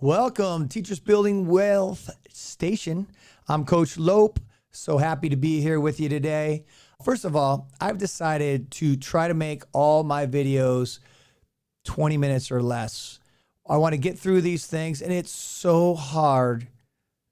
Welcome, Teachers Building Wealth Station. I'm Coach Lope. So happy to be here with you today. First of all, I've decided to try to make all my videos 20 minutes or less. I want to get through these things, and it's so hard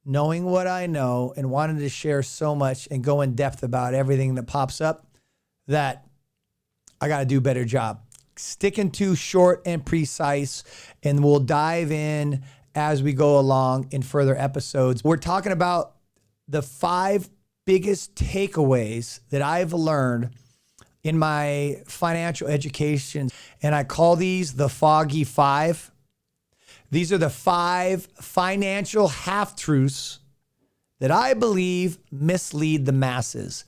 knowing what I know and wanting to share so much and go in depth about everything that pops up that I got to do a better job. Sticking to short and precise, and we'll dive in as we go along in further episodes. We're talking about the 5 biggest takeaways that I've learned in my financial education, and I call these the Foggy 5. These are the 5 financial half-truths that I believe mislead the masses.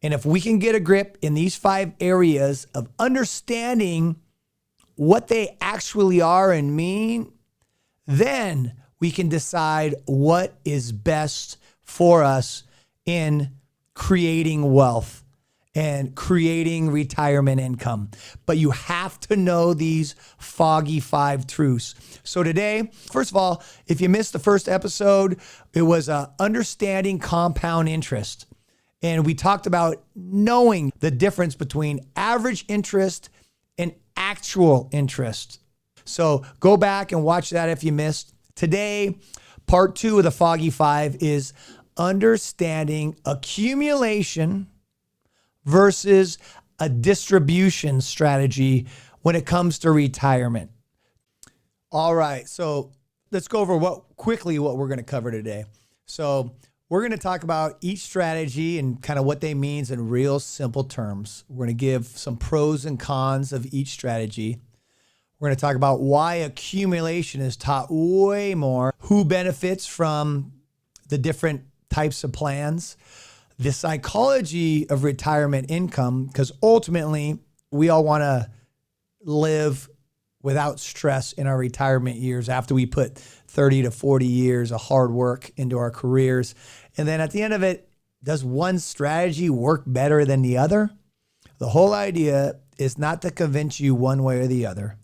And if we can get a grip in these 5 areas of understanding what they actually are and mean, then we can decide what is best for us in creating wealth and creating retirement income. But you have to know these Foggy 5 truths. So today, first of all, if you missed the first episode, it was understanding compound interest. And we talked about knowing the difference between average interest and actual interest. So go back and watch that if you missed. Today, part 2 of the Foggy 5 is understanding accumulation versus a distribution strategy when it comes to retirement. All right, so let's go over quickly what we're going to cover today. So we're going to talk about each strategy and kind of what they mean in real simple terms. We're going to give some pros and cons of each strategy. We're going to talk about why accumulation is taught way more, who benefits from the different types of plans, the psychology of retirement income, because ultimately we all want to live without stress in our retirement years after we put 30 to 40 years of hard work into our careers. And then at the end of it, does one strategy work better than the other? The whole idea is not to convince you one way or the other.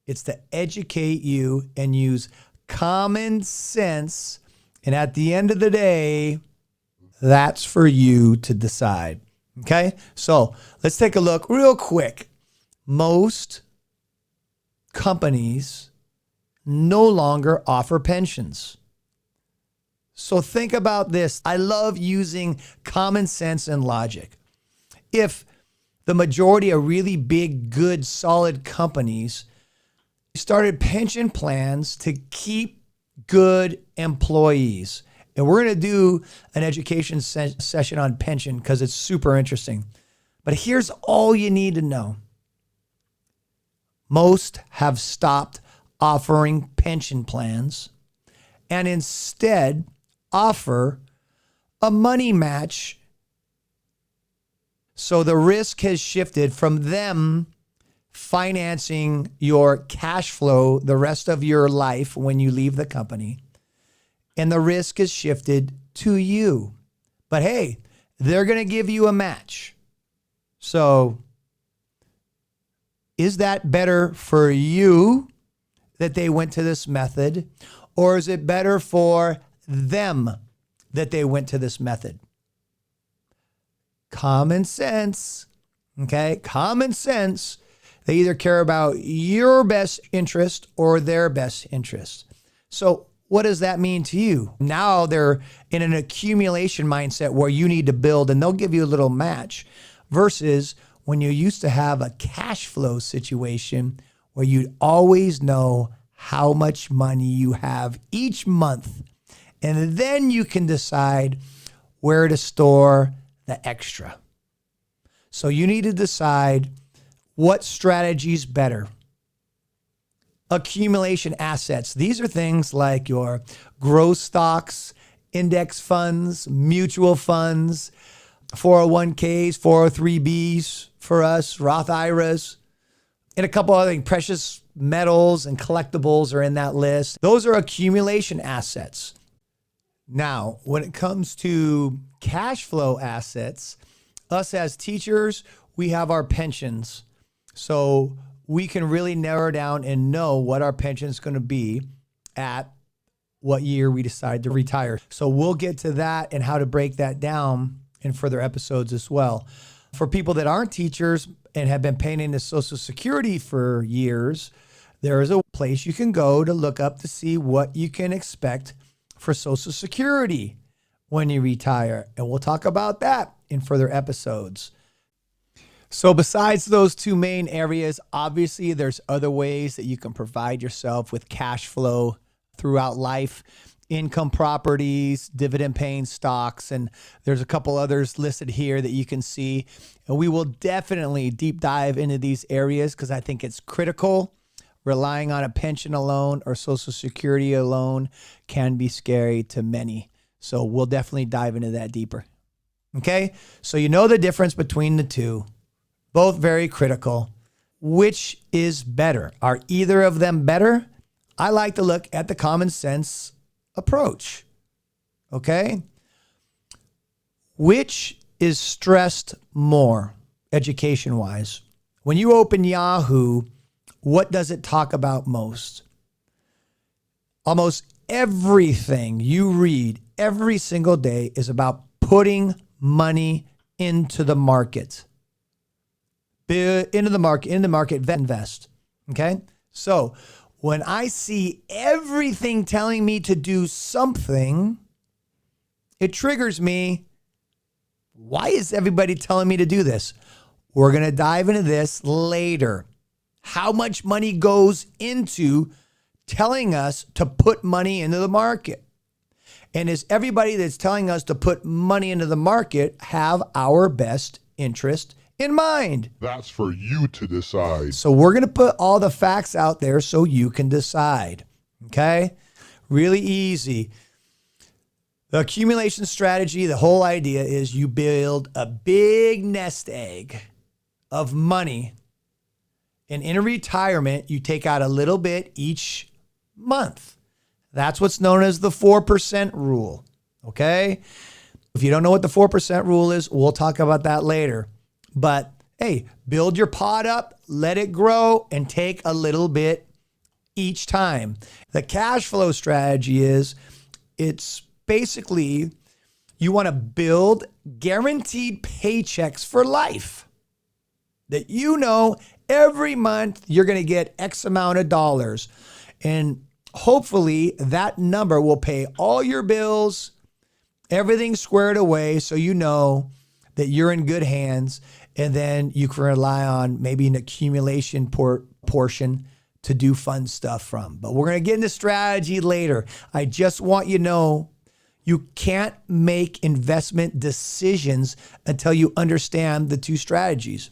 It's to educate you and use common sense. And at the end of the day, that's for you to decide. Okay? So let's take a look real quick. Most companies no longer offer pensions. So think about this. I love using common sense and logic. If the majority of really big, good, solid companies started pension plans to keep good employees, and we're going to do an education session on pension because it's super interesting. But here's all you need to know. Most have stopped offering pension plans and instead offer a money match. So the risk has shifted from them financing your cash flow the rest of your life when you leave the company, and the risk is shifted to you. But hey, they're going to give you a match. So is that better for you that they went to this method, or is it better for them that they went to this method? Common sense, okay? Common sense. They either care about your best interest or their best interest. So what does that mean to you? Now they're in an accumulation mindset where you need to build, and they'll give you a little match, versus when you used to have a cash flow situation where you'd always know how much money you have each month. And then you can decide where to store the extra. So you need to decide what strategy is better. Accumulation assets. These are things like your growth stocks, index funds, mutual funds, 401ks, 403bs for us, Roth IRAs, and a couple other things. Precious metals and collectibles are in that list. Those are accumulation assets. Now, when it comes to cash flow assets, us as teachers, we have our pensions. So we can really narrow down and know what our pension is going to be at what year we decide to retire. So we'll get to that and how to break that down in further episodes as well. For people that aren't teachers and have been paying into Social Security for years, there is a place you can go to look up to see what you can expect for Social Security when you retire. And we'll talk about that in further episodes. So besides those two main areas, obviously there's other ways that you can provide yourself with cash flow throughout life. Income properties, dividend paying stocks, and there's a couple others listed here that you can see. And we will definitely deep dive into these areas because I think it's critical. Relying on a pension alone or Social Security alone can be scary to many. So we'll definitely dive into that deeper. Okay, so you know the difference between the two. Both very critical. Which is better? Are either of them better? I like to look at the common sense approach. Okay? Which is stressed more education-wise? When you open Yahoo, what does it talk about most? Almost everything you read every single day is about putting money into the market. Into the market, invest. Okay? So when I see everything telling me to do something, it triggers me. Why is everybody telling me to do this? We're going to dive into this later. How much money goes into telling us to put money into the market? And is everybody that's telling us to put money into the market have our best interest in mind? That's for you to decide. So we're going to put all the facts out there so you can decide. Okay? Really easy. The accumulation strategy, the whole idea is you build a big nest egg of money. And in a retirement, you take out a little bit each month. That's what's known as the 4% rule. Okay? If you don't know what the 4% rule is, we'll talk about that later. But hey, build your pot up, let it grow, and take a little bit each time. The cash flow strategy is, it's basically you want to build guaranteed paychecks for life. That you know every month you're going to get X amount of dollars. And hopefully that number will pay all your bills, everything squared away, so you know that you're in good hands. And then you can rely on maybe an accumulation portion to do fun stuff from. But we're going to get into strategy later. I just want you to know you can't make investment decisions until you understand the two strategies.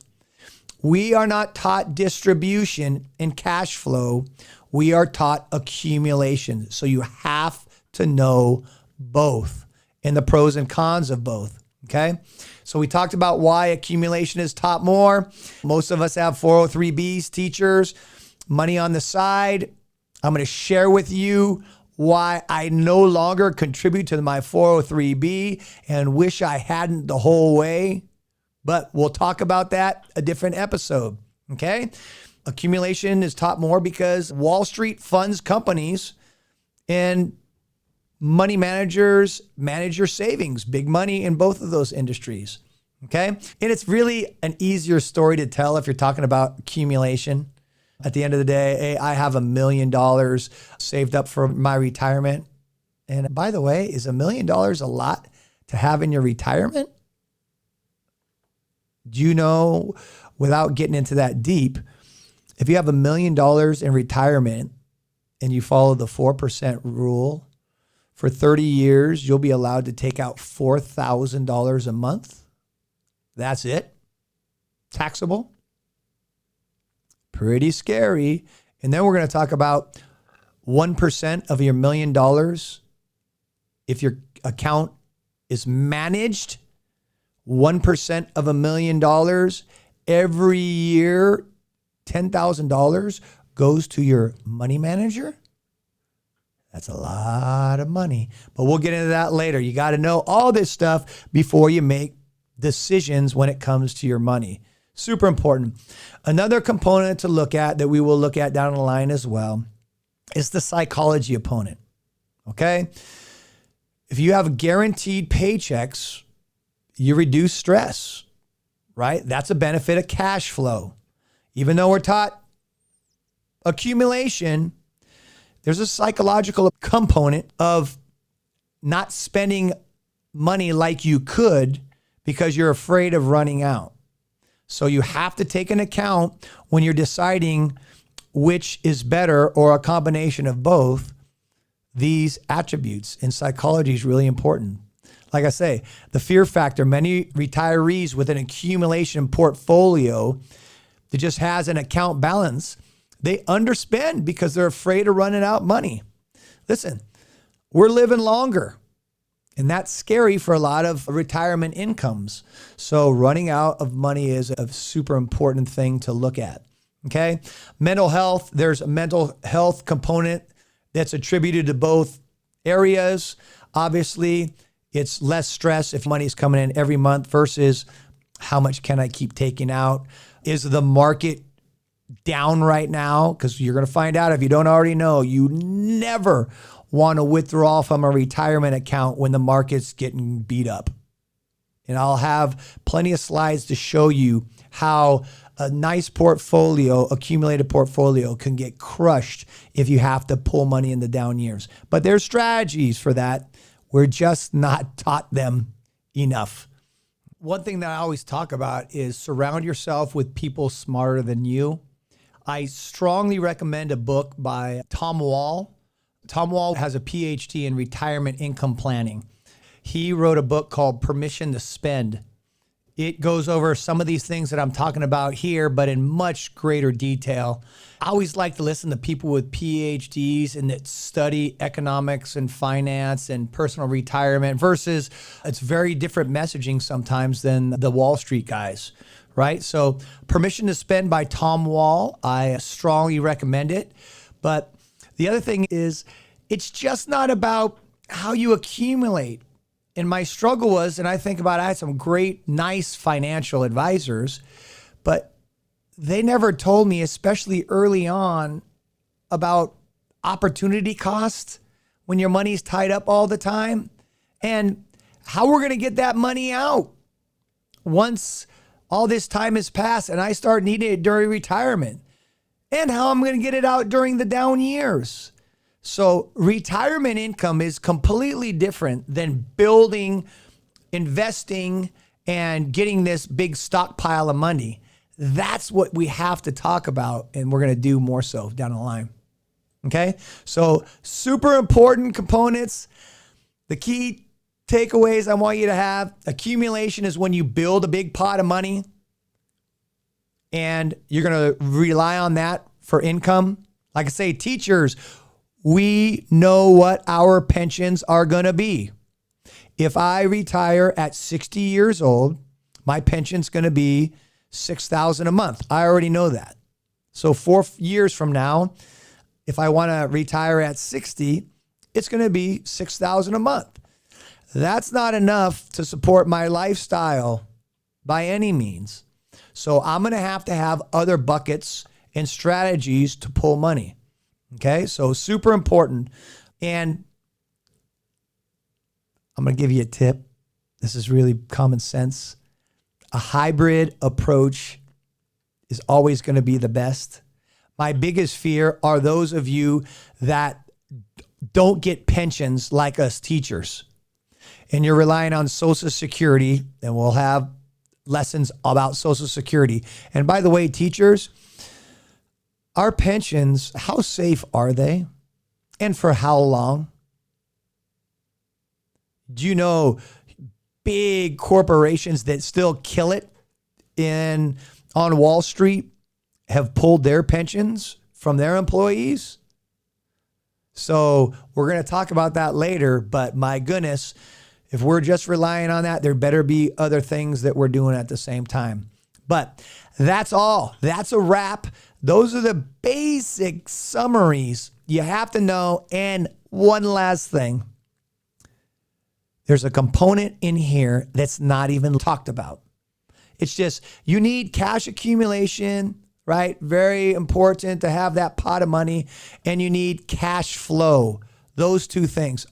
We are not taught distribution and cash flow. We are taught accumulation. So you have to know both and the pros and cons of both. Okay? So we talked about why accumulation is taught more. Most of us have 403Bs, teachers, money on the side. I'm going to share with you why I no longer contribute to my 403B and wish I hadn't the whole way. But we'll talk about that a different episode. Okay? Accumulation is taught more because Wall Street funds companies and money managers manage your savings, big money in both of those industries. Okay. And it's really an easier story to tell if you're talking about accumulation. At the end of the day, hey, I have $1 million saved up for my retirement. And by the way, is $1 million a lot to have in your retirement? Do you know, without getting into that deep, if you have $1 million in retirement and you follow the 4% rule, for 30 years, you'll be allowed to take out $4,000 a month. That's it. Taxable. Pretty scary. And then we're going to talk about 1% of your $1 million. If your account is managed, 1% of $1 million every year, $10,000 goes to your money manager. That's a lot of money, but we'll get into that later. You got to know all this stuff before you make decisions when it comes to your money. Super important. Another component to look at that we will look at down the line as well is the psychology opponent. Okay. If you have guaranteed paychecks, you reduce stress, right? That's a benefit of cash flow. Even though we're taught accumulation, there's a psychological component of not spending money like you could because you're afraid of running out. So you have to take an account when you're deciding which is better or a combination of both. These attributes in psychology is really important. Like I say, the fear factor, many retirees with an accumulation portfolio that just has an account balance, they underspend because they're afraid of running out money. Listen, we're living longer, and that's scary for a lot of retirement incomes. So running out of money is a super important thing to look at. Okay. Mental health, there's a mental health component that's attributed to both areas. Obviously, it's less stress if money's coming in every month versus how much can I keep taking out? Is the market down right now? Because you're going to find out if you don't already know, you never want to withdraw from a retirement account when the market's getting beat up. And I'll have plenty of slides to show you how a nice portfolio, accumulated portfolio, can get crushed if you have to pull money in the down years. But there's strategies for that. We're just not taught them enough. One thing that I always talk about is surround yourself with people smarter than you. I strongly recommend a book by Tom Wall. Tom Wall has a PhD in retirement income planning. He wrote a book called Permission to Spend. It goes over some of these things that I'm talking about here, but in much greater detail. I always like to listen to people with PhDs and that study economics and finance and personal retirement versus it's very different messaging sometimes than the Wall Street guys, right? So Permission to Spend by Tom Wall, I strongly recommend it. But the other thing is it's just not about how you accumulate. And my struggle was, and I think about, I had some great, nice financial advisors, but they never told me, especially early on, about opportunity cost when your money's tied up all the time and how we're going to get that money out once all this time has passed and I start needing it during retirement, and how I'm going to get it out during the down years. So retirement income is completely different than building, investing, and getting this big stockpile of money. That's what we have to talk about, and we're going to do more so down the line. Okay? So super important components. The key takeaways I want you to have: accumulation is when you build a big pot of money and you're going to rely on that for income. Like I say, teachers, we know what our pensions are going to be. If I retire at 60 years old, my pension's going to be $6,000 a month. I already know that. So 4 years from now, if I want to retire at 60, it's going to be $6,000 a month. That's not enough to support my lifestyle by any means. So I'm going to have other buckets and strategies to pull money. Okay, so super important. And I'm going to give you a tip. This is really common sense. A hybrid approach is always going to be the best. My biggest fear are those of you that don't get pensions like us teachers, and you're relying on Social Security, and we'll have lessons about Social Security. And by the way, teachers, our pensions, how safe are they? And for how long? Do you know big corporations that still kill it on Wall Street have pulled their pensions from their employees? So we're going to talk about that later, but my goodness, if we're just relying on that, there better be other things that we're doing at the same time. But that's all. That's a wrap. Those are the basic summaries you have to know. And one last thing. There's a component in here that's not even talked about. It's just, you need cash accumulation, right? Very important to have that pot of money. And you need cash flow. those two things.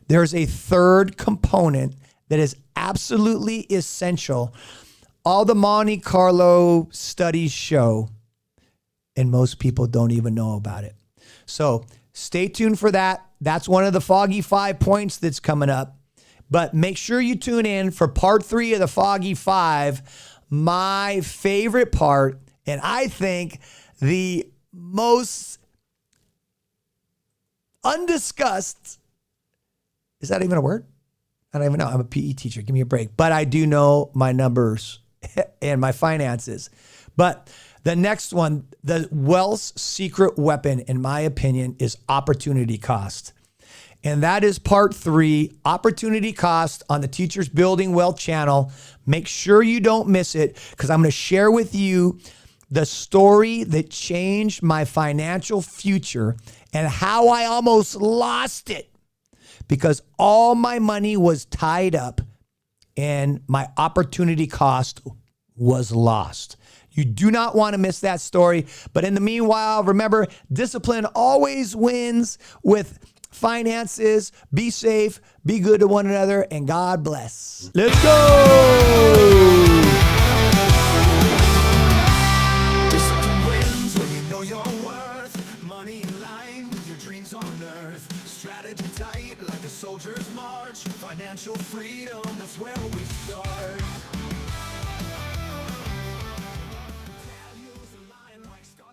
There's a third component that is absolutely essential. All the Monte Carlo studies show, and most people don't even know about it. So stay tuned for that. That's one of the Foggy 5 points that's coming up. But make sure you tune in for part 3 of the Foggy 5, my favorite part, and I think the most undiscussed, is that even a word? I don't even know. I'm a PE teacher. Give me a break. But I do know my numbers and my finances. But the next one, the wealth's secret weapon, in my opinion, is opportunity cost. And that is part 3, opportunity cost, on the Teachers Building Wealth channel. Make sure you don't miss it, because I'm going to share with you the story that changed my financial future and how I almost lost it because all my money was tied up and my opportunity cost was lost. You do not want to miss that story. But in the meanwhile, remember, discipline always wins with finances. Be safe, be good to one another, and God bless. Let's go. Discipline wins when you know your worth. Money in line with your dreams on earth. Strategy tight like a soldier's march. Financial freedom, that's where we start.